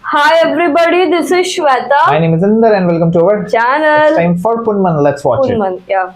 Hi everybody, this is Shweta. My name is Inder and welcome to our Channel. It's time for Punman. Let's watch it. Punman, yeah.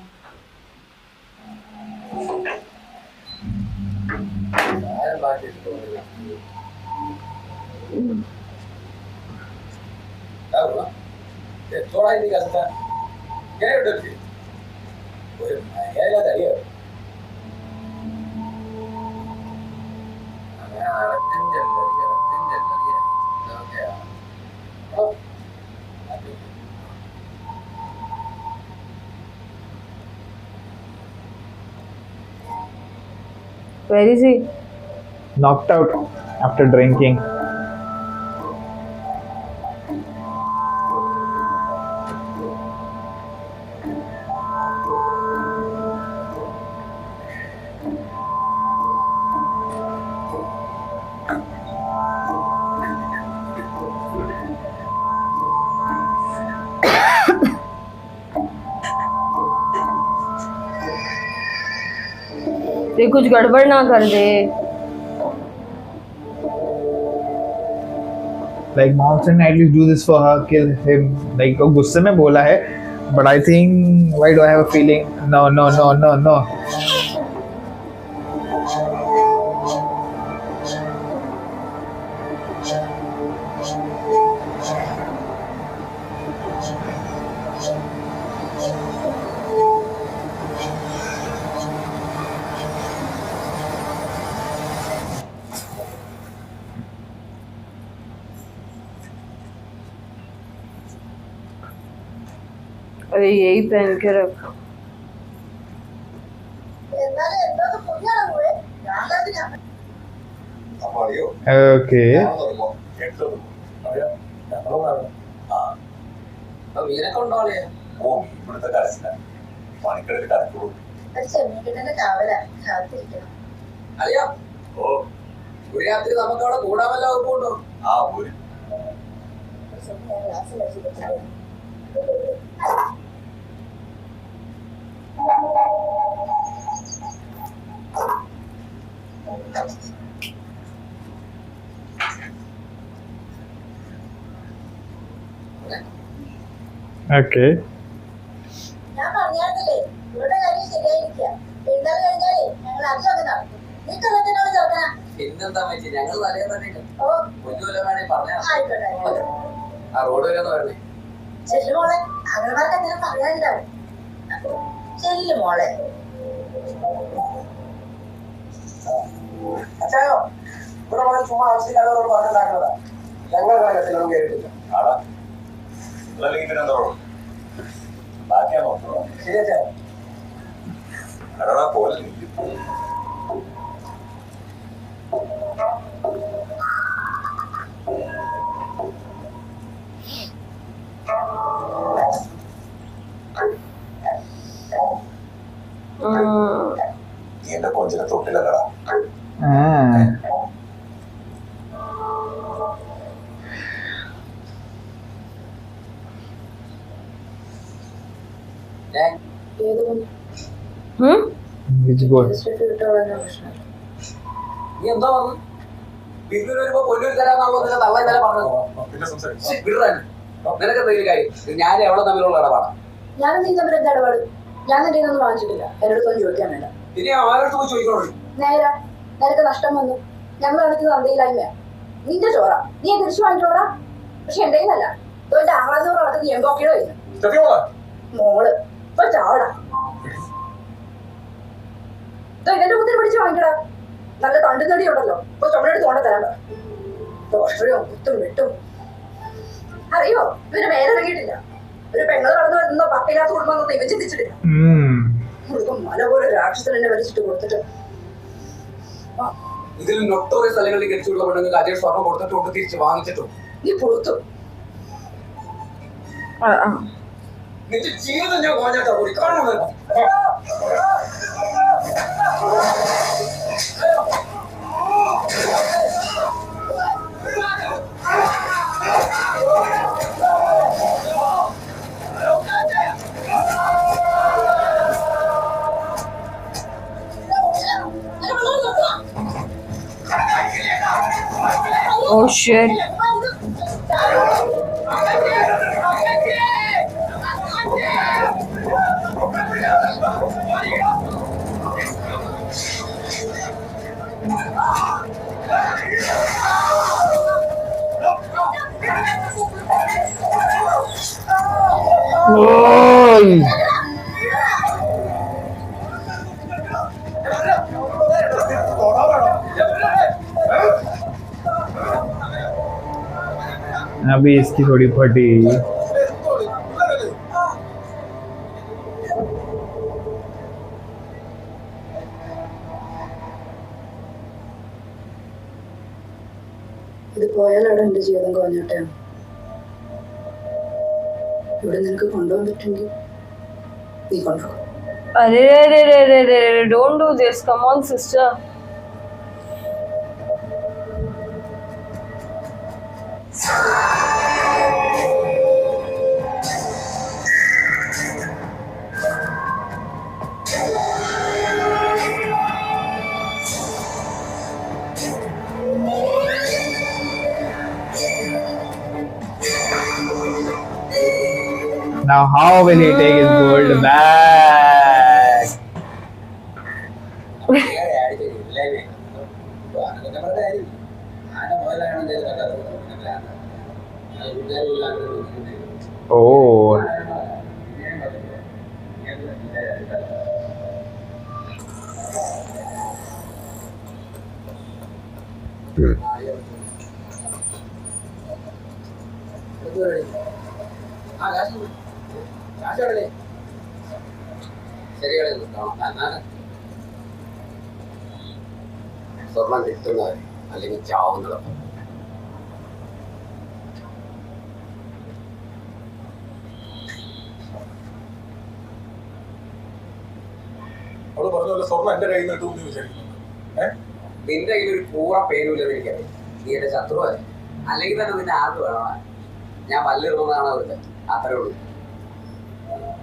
Where is he? Knocked out after drinking. ये कुछ गड़बड़ ना कर दे. Like moms and at least do this for her, kill him. Like वो गुस्से में बोला है, but I think why do I have a feeling? No. अरे यही पहन के रख. Okay. ഒരു രാത്രി നമുക്ക് അവിടെ കൂടാമല്ലോ വകുപ്പുണ്ടോ? Okay. ഞാൻ പറഞ്ഞായിരുന്നില്ലേ ഇവരുടെ കാര്യം ശരിയായിരിക്കുക. പെരുന്നാൾ കഴിഞ്ഞാലേ ഞങ്ങൾ അധികം നടക്കും. നീ കള്ളത്തിനോട് ചോദിക്കണ. പിന്നെന്താ പറ്റി? ഞങ്ങൾ തലേ തന്നെ ഓ കൊല്ലുവല്ലോ വേണേ പറഞ്ഞാ ആയിക്കോട്ടെ. ആ റോഡ് വരെ ഒന്ന് വരണേ. ചെല്ലു മോളെ, അംഗൻവാടിക്ക് എന്തെങ്കിലും പറയാനില്ലാവും. ചെല്ലു മോളെ. അച്ഛായോ ഇവിടെ മുതൽ ചുമ്മാ ആവശ്യമില്ലാതെ ഒരു പാട്ടുണ്ടാക്കുന്നതാ. ഞങ്ങൾ കലത്തിലൊന്നും കേട്ടിട്ടില്ല. ശരി അച്ഛാ. എന്റെ കൊഞ്ചിനെ തൊട്ടില്ലടാ. Which goal? നീ എന്താ പറഞ്ഞു? പിന്നീട് വരുമ്പോ പൊന്നൂർ തരാന്നുള്ളതിന്റെ തള്ള ഇന്നലെ പറഞ്ഞത്. നിനക്ക് എന്തെങ്കിലും കാര്യം? ഞാൻ എവിടെ തമ്മിലുള്ള ഇടപാടാണ്? ഞാനും നീ തമ്മിൽ എന്താ ഇടപാട്? ഞാൻ നിന്റെ ഒന്നും വാങ്ങിച്ചിട്ടില്ല. എന്നോട് തോന്നി ചോദിക്കാൻ വേണ്ട. ഇനി ആരോട് പോയി ചോദിക്കണോ? നേരാ, നിനക്ക് നഷ്ടം വന്നു. ഞങ്ങൾ അടുത്ത് തന്തയില്ലായ്മയാ. നിന്റെ ചോറ നീ തിരിച്ചു വാങ്ങിച്ചോടാ. പക്ഷെ എന്റെ കയ്യിലല്ല. എന്റെ ആറാഞ്ഞൂറ് നടക്കുന്ന നീ എന്തോക്കിയോ മോള് ഇപ്പൊ ചാവടാ. എന്റെ കുത്തിരി പിടിച്ച് വാങ്ങിക്കടാ. നല്ല തണ്ടു നടി ഉണ്ടല്ലോ. ഇപ്പൊ ചുമടെടുത്ത് കൊണ്ട തരാണ്ട. ദോഷയോ കുത്തും വെട്ടും. അറിയോ ഇവര് മേലിറങ്ങിയിട്ടില്ല. ഒരു പെങ്ങള് കടന്നു വരുന്ന പക്കയില്ലാത്ത കുടുംബം ഇവ ചിന്തിച്ചിട്ടില്ല. മല പോലെ രാക്ഷസൻ എന്നെ വലിച്ചിട്ട് കൊടുത്തിട്ട് ഇതിൽ നൊട്ടോറിയ സ്ഥലങ്ങളിൽ ഗണിച്ചുള്ള പെണ്ണുങ്ങൾക്ക് അതേ സ്വർണ്ണം കൊടുത്തിട്ടുണ്ട്, തിരിച്ച് വാങ്ങിച്ചിട്ടും നീ പുറത്തു. നിന്റെ ജീവിതം ഞാൻ വാങ്ങിച്ചാ കൂടി കാണുന്നത്. Oh shit. Oy! अभी इसकी थोड़ी फटी. ഇത് പോയാലാണ് എൻ്റെ ജീവിതം കുറഞ്ഞോട്ടെ. ഇവിടെ നിനക്ക് കൊണ്ടുപോകാൻ പറ്റുമെങ്കിൽ നീ കൊണ്ടുപോകും. Arey, don't do this. Come on, sister. Now how will he take his gold back? Oh. സ്വർണം കിട്ടുന്നവർ അല്ലെങ്കിൽ ചാവുന്നവർ. അവള് പറഞ്ഞ പോലെ സ്വർണ്ണം എന്റെ കയ്യിൽ നിന്ന് കിട്ടുമെന്ന് വിചാരിക്കുന്നു. നിന്റെ കയ്യിൽ ഒരു പൂറ പേരുമില്ലെന്ന് എനിക്കറിയാം. നീ എന്റെ ശത്രുവല്ലേ, അല്ലെങ്കിൽ തന്നെ നിന്നെ ആർക്ക് വേണമാണ്. ഞാൻ പല്ലിറുന്നതാണ് അവരുടെ അത്രേ ഉള്ളൂ.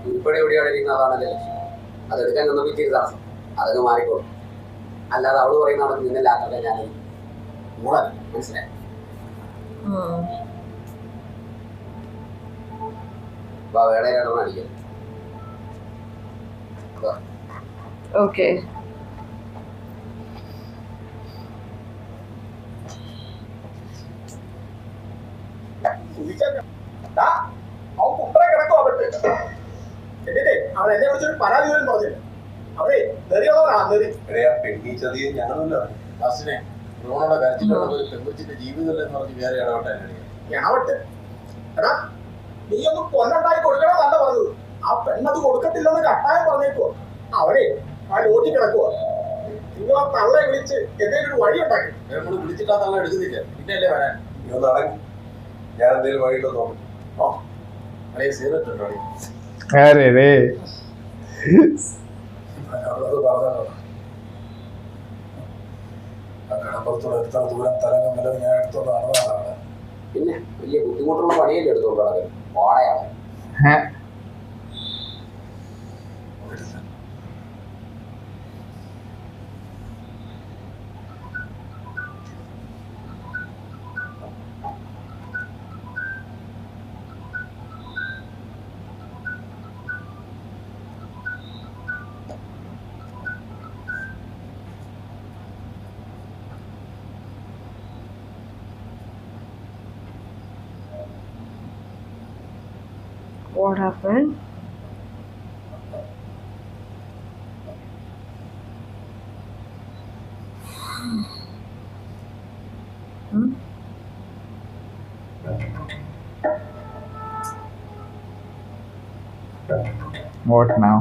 ഉൾപ്പെടെ എവിടെയാണ് ഇരിക്കുന്നത് അതാണ് എന്റെ ലക്ഷ്യം. അതെടുക്കാൻ ഒന്നും പറ്റിയൊരു തടസ്സം അതൊക്കെ മാറിക്കോളും. അല്ലാതെ അവള് പറയുന്നതാണ് നിന്നെ ലാക്കൊക്കെ ഞാൻ മൂടല്ല. മനസ്സിലായി? വേറെ രണ്ടെണ്ണം അടിക്കരുത്. Okay. അവൻ കുട്ടറെ കിടക്കും അവിടെ. എന്നിട്ടേ അവൻ എന്നെ വിളിച്ചൊരു പരാതി പോലും പറഞ്ഞില്ല. അവരെ നെറിയുള്ളവരാ നെറി. പെണ്ണി ചതിയെ ഞങ്ങളല്ല ബസ്സിനെ ോടെ കരച്ചിലുള്ള ഒരു പെൺകുച്ചിന്റെ ജീവിതമല്ലേ എന്ന് പറഞ്ഞ് വേറെ ഇടപെട്ടെ. എടാ നീ ഒന്ന് പൊന്നുണ്ടായി കൊടുക്കണമെന്നല്ല പറഞ്ഞത്. ആ പെണ്ണത് കൊടുക്കത്തില്ലെന്ന് കട്ടായം പറഞ്ഞേക്കോ. അവരെ ആ ലോഡ്ജിൽ കിടക്കുവോ. നിങ്ങൾ ആ തള്ളെ വിളിച്ച് എന്തെങ്കിലും ഒരു വഴി ഉണ്ടാക്കി. നമ്മൾ വിളിച്ചിട്ട് ആ തള്ള എടുക്കുന്നില്ല. പിന്നെ അല്ലേ വരാൻ. ഞാൻ എന്തെങ്കിലും വഴിയിട്ടോ നോക്കും. അല്ലേ സീററ്റ് ഉണ്ടോ? अरे रे. അവളത് പറഞ്ഞോ. ആ കടപ്പുറത്തോടെ എത്ര ദൂരം തലങ്ങും വിലവ് ഞാൻ എടുത്തോണ്ട് നടന്നതാണ്. പിന്നെ വലിയ ബുദ്ധിമുട്ടുള്ള പണിയല്ലേ എടുത്തോണ്ട് നടക്കുന്നത്. വാടയാണ്. What happened? What now?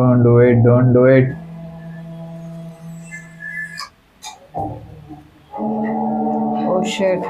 Don't do it. Don't do it. Oh shit.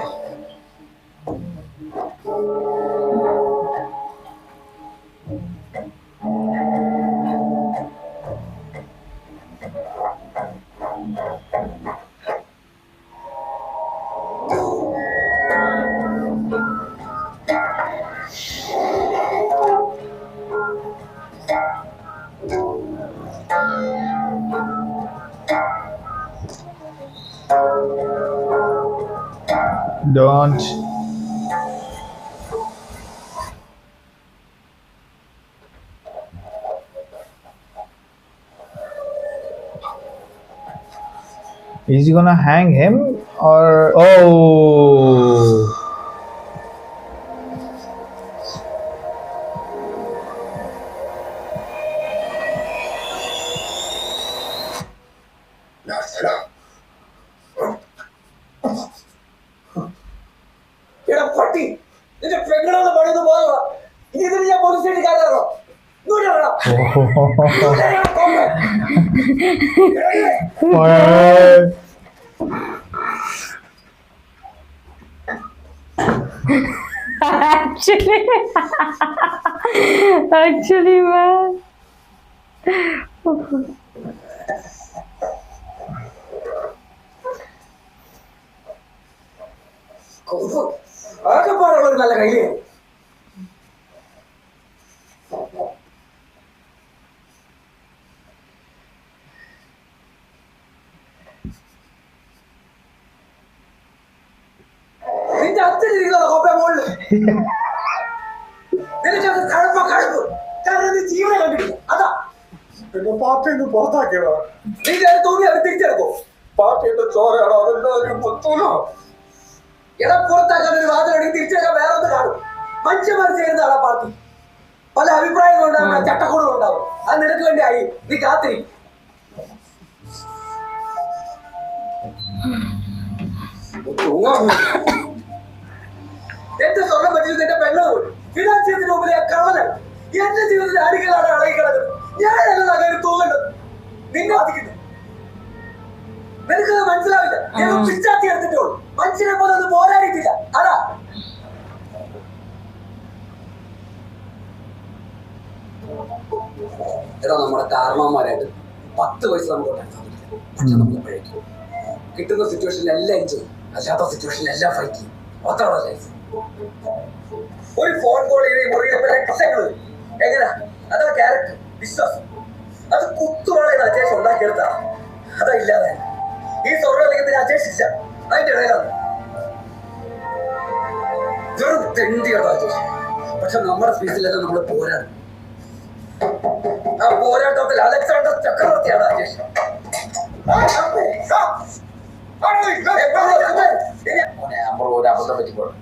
Don't. Is he gonna hang him or oh? എടാ പട്ടി നിന്റെ പെങ്ങളാണ് പണിത് പോയതാ ഇനി ഇതിന് ഞാൻ പോലീസ് സ്റ്റേഷൻ കയറാറോ What? Actually, man. ആകെപ്പാടുള്ളൊരു നല്ല കയ്യിലേ നിന്റെ അച്ഛനിരിക്കുന്ന കൊപ്പ മുകളില് നിനക്ക് കഴപ്പ കഴപ്പ് കാരണം നീ ജീവനെ കണ്ടിട്ടില്ല അതാ പിന്നെ പാർട്ടിന്ന് പുറത്താക്കിയതാ നീ ഞാൻ തോന്നി അത് തിരിച്ചെടുക്കോ പാർട്ടിയുടെ ചോരയാണോ അതെല്ലാവരും പൊത്തൂലോ എടാ പുറത്താക്കാൻ ഒരു വാദമാണെങ്കിൽ തിരിച്ചെടുക്കാൻ വേറെ ഒന്ന് കാണും മനുഷ്യന്മാർ ചേരുന്നതാണ് പാർട്ടി പല അഭിപ്രായങ്ങളും ഉണ്ടാവും ചട്ടക്കൂടും ഉണ്ടാവും അത് നിനക്ക് വേണ്ടി ആയി നീ കാത്തിരി എന്റെ സ്വർണ്ണം പറ്റിയത് എന്റെ പെണ്ണോ ഫിനാൻഷ്യത്തിന് മുമ്പിലെ കള്ളനാണ് എന്റെ ജീവിതത്തിൽ അടികളാണ് അടങ്ങി കിടക്കുന്നത് ഞാനല്ല കാര്യം തോന്നേണ്ടത് നിന്നെ ബാധിക്കുന്നു നിനക്കത് മനസ്സിലാവില്ല ഞാൻ പിച്ചാത്തി എടുത്തിട്ടേ ഉള്ളൂ മനുഷ്യനെ പോലെ അത് പോരാടിയിട്ടില്ല അതാ എടാ നമ്മുടെ കാരണവന്മാരായിട്ട് 10 വയസ്സ് നമുക്ക് പക്ഷെ നമ്മൾ പഴയ്ക്കും കിട്ടുന്ന സിറ്റുവേഷനിൽ എല്ലാം എൻജോയ് അല്ലാത്ത സിറ്റുവേഷനിൽ എല്ലാം ഫൈറ്റ് ചെയ്യും അതാണ് ലൈഫ് ഒരു ഫോൺ കോൾ ചെയ്ത് മുറിയിലെ ലക്ഷങ്ങൾ എങ്ങനെയാ അതാ ക്യാരക്ടർ വിശ്വാസം അത് കുത്തുവാളെ അജേഷ് ഉണ്ടാക്കിയെടുത്താ അതാ ഇല്ലാതെ ഈ സ്വർണ്ണ അജേഷ് ഇല്ല അതിന്റെ ഇടയിലാണ് വെറും തെണ്ടിയാണ് അജേഷ് പക്ഷെ നമ്മുടെ സ്പേസിലെല്ലാം നമ്മൾ പോരാടും ആ പോരാട്ടത്തിൽ അലക്സാണ്ടർ ചക്രവർത്തിയാണ് അജേഷ് ഒരു അബദ്ധം പറ്റിക്കോളും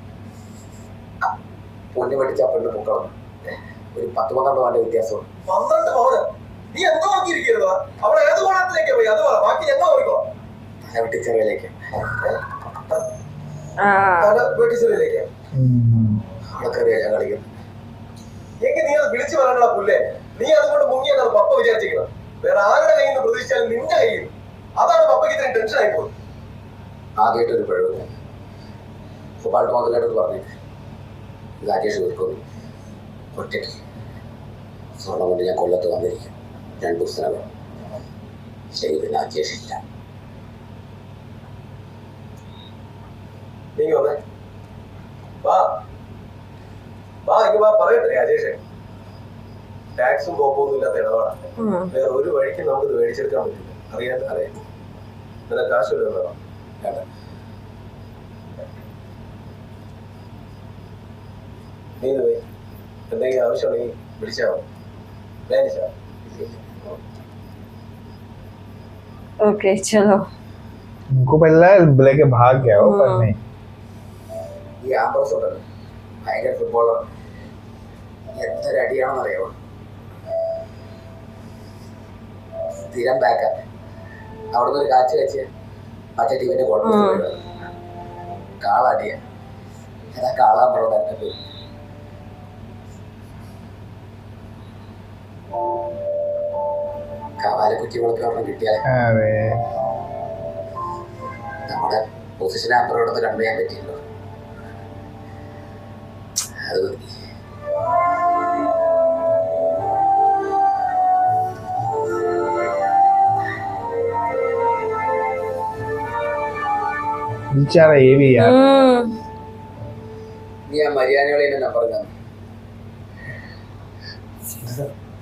പൊന്നു പഠിച്ച പെണ്ണ് പൂക്കളും ഒരു 10-12 പവന്റെ വ്യത്യാസമാണ് 12 പവന് നീ എന്തോ നോക്കിയിരിക്കരുത് അവൾ ഏത് കോണത്തിലേക്കാ പോയി അത് പറ ബാക്കി എന്തോ നോക്കോ തല വെട്ടിച്ചെറിയിലേക്ക് തല വെട്ടിച്ചെറിയിലേക്ക് അവൾക്കറിയാ കളിക്കുന്നു എങ്കിൽ നീ അത് വിളിച്ചു പറയണ പുല്ലേ നീ അതുകൊണ്ട് മുങ്ങിയെന്നാണ് പപ്പ വിചാരിച്ചിരിക്കുന്നത് വേറെ ആരുടെ കയ്യിൽ നിന്ന് പ്രതീക്ഷിച്ചാലും നിന്റെ കയ്യിൽ അതാണ് പപ്പയ്ക്ക് ഇത്രയും ടെൻഷൻ ആയി പോകുന്നത് ആദ്യമായിട്ടൊരു പിഴവില്ല സുബാൾട്ട് മുതലായിട്ട് പറഞ്ഞേക്ക് രാജേഷ് തീർക്കുന്നു ഒറ്റയ്ക്ക് സ്വർണ്ണം കൊണ്ട് ഞാൻ കൊല്ലത്ത് വന്നിരിക്കും 2 ദിവസത്തിനകം ശരി രാജേഷ് ഇല്ല നീ വന്നേ വാ വാ ഇങ്ങ വാ പറയട്ടെ രാജേഷ് ടാക്സും കോപ്പൊന്നും ഇല്ലാത്ത ഇടപാടാണ് വേറെ ഒരു വഴിക്ക് നമുക്കിത് മേടിച്ചെടുക്കാൻ പറ്റില്ല അറിയാം നിനക്ക് കാശ് വേണം വേണ്ട നീ പോയി എന്തെങ്കിലും ആവശ്യമുണ്ടെങ്കിൽ വിളിച്ചാൽ മതി വേനിച്ചാ ओके चलो उनको पहला लेके भाग गया वो पर नहीं ഈ ആംബോസ് ഉണ്ടല്ലോ ഭയങ്കര ഫുട്ബോളർ എത്ര അടിയാണെന്ന് അറിയാമോ സ്ഥിരം ബാക്കാ അവിടുന്ന് ഒരു കാറ്റ് വെച്ച് മറ്റേ ടീമിന്റെ ഗോൾ കാളടിയ ഏതാ കാളാൻ പറഞ്ഞ പേര് കവാലക്കുറ്റികളൊക്കെ ഒരെണ്ണം കിട്ടിയാൽ अरे നമ്മുടെ പൊസിഷനെ അപ്പുറം ഇടത്ത് കൺവേ ചെയ്യാൻ പറ്റിയല്ലോ. അത് മതി. बेचारा ये भी यार നീ ആ മര്യാദയോടെ എന്നെ നമ്പർ തന്നു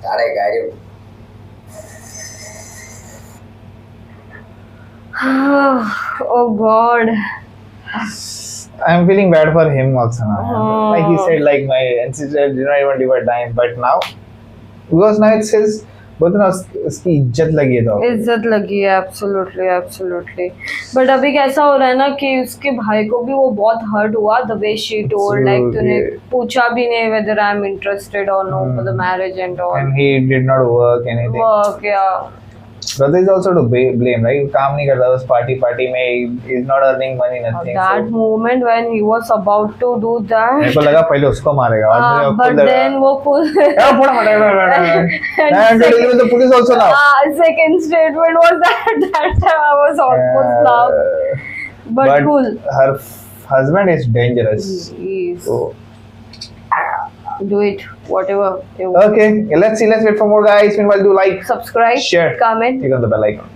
താടെ കാര്യം Oh God. I'm feeling bad for him also now. Like he said, like my ancestors did not even give a dime, but now because now it's his, बोलते ना उसकी इज्जत लगी है तो इज्जत लगी है, एब्सोल्युटली एब्सोल्युटली. बट अभी कैसा हो रहा है ना कि उसके भाई को भी वो बहुत हर्ट हुआ, the way she told, like तूने पूछा भी नहीं whether I am interested or no for the marriage and all. and he did not work anything. Work, yeah. Brother is also to blame, right? काम नहीं करता उस party में, he is not earning money, nothing. That moment when he was about to do that, मेरे को लगा पहले उसको मारेगा बाद में but खुद लगा। then वो यार थोड़ा मारेगा and today with the police also now. second statement was that time I was almost laughed. But cool. her husband is dangerous. Please. So Do it, whatever you want. okay, let's wait for more guys. Meanwhile, do like, Subscribe, share, comment. click on the bell icon.